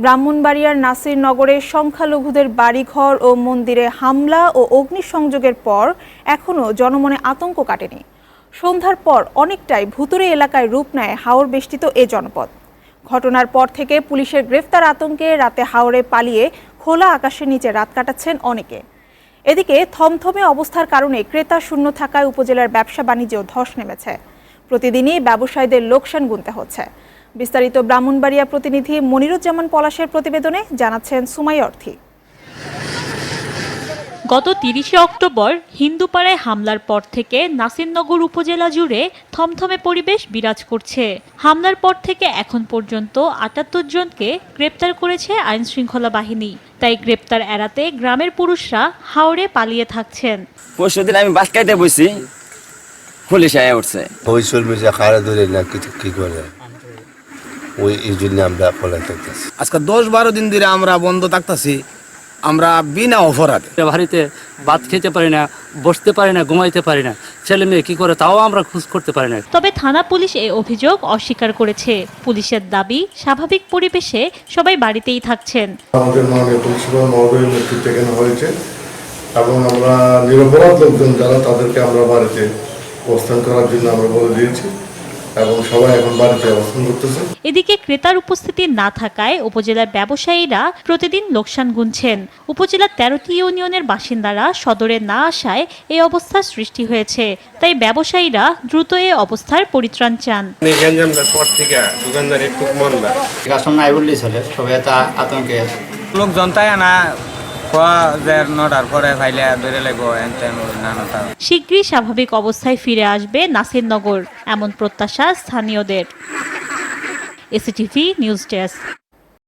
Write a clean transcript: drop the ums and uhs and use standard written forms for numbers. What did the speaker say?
ব্রাহ্মণবাড়িয়ার নাসিরনগরে সংখ্যালঘুদের বাড়িঘর ও মন্দিরে হামলা ও অগ্নিসংযোগের পর এখনও জনমনে আতঙ্ক কাটেনি। সন্ধ্যার পর অনেকটাই ভুতুড়ে এলাকায় রূপ নেয় হাওর বেষ্টিত এ জনপদ। ঘটনার পর থেকে পুলিশের গ্রেফতার আতঙ্কে রাতে হাওরে পালিয়ে খোলা আকাশের নিচে রাত কাটাচ্ছেন অনেকে। এদিকে থমথমে অবস্থার কারণে ক্রেতা শূন্য থাকায় উপজেলার ব্যবসা বাণিজ্যেও ধস নেমেছে। প্রতিদিনই ব্যবসায়ীদের লোকসান গুনতে হচ্ছে। বিস্তারিত ব্রাহ্মণবাড়িয়া প্রতিনিধি মনিরুজ্জামান পলাশের প্রতিবেদনে জানাচ্ছেন সুমাইয়া অর্থী। গত ৩০ অক্টোবর হিন্দুপাড়ায় হামলার পর থেকে নাসিরনগর উপজেলা জুড়ে থমথমে পরিবেশ বিরাজ করছে। হামলার পর থেকে এখন পর্যন্ত ৭৮ জনকে গ্রেপ্তার করেছে আইনশৃঙ্খলা বাহিনী। তাই গ্রেপ্তার এড়াতে গ্রামের পুরুষরা হাওরে পালিয়ে থাকছেন। পরশুদিন আমি বাস খাইতে বসছি, পুলিশ আয়া উঠছে। ওই চলবে যে কারা ধরে না কিছু কি করে ওই এই জন্য আমরা পলাই থাকতেছি। আজকে ১০-১২ দিন ধরে আমরা বন্ধ থাকতেছি, আমরা বিনা অপরাধে বাড়িতে ভাত খেতে পারি না, বসতে পারি না, ঘুমাইতে পারি না। ছেলে মেয়ে কি করে তাও আমরা খোঁজ করতে পারি না। তবে থানা পুলিশ এই অভিযোগ অস্বীকার করেছে। পুলিশের দাবি, স্বাভাবিক পরিবেশে সবাই বাড়িতেই থাকছেন। আমাদের মাননীয় পুলিশ সুপার মহোদয়ের নেতৃত্বে কেন হয়েছে এবং আমরা নিরপরাধ লোকজন যারা তাদেরকে আমরা বাড়িতে অবস্থান করার জন্য আমরা বলে দিয়েছি এবং সবাই এখন বাড়িতে অবস্থান করতেছে। এদিকে ক্রেতার উপস্থিতি না থাকায় উপজেলার ব্যবসায়ীরা প্রতিদিন লোকসান গুনছেন। উপজেলার ১৩টি ইউনিয়নের বাসিন্দারা সদরে না আসায় এই অবস্থার সৃষ্টি হয়েছে। তাই ব্যবসায়ীরা দ্রুত এই অবস্থার পরিত্রাণ চান। লোকজন তাই না পরে ফাইলে ধরে লাগবো। শীঘ্রই স্বাভাবিক অবস্থায় ফিরে আসবে নাসিরনগর, এমন প্রত্যাশা স্থানীয়দের। এসিটিভি নিউজ ডেস্ক।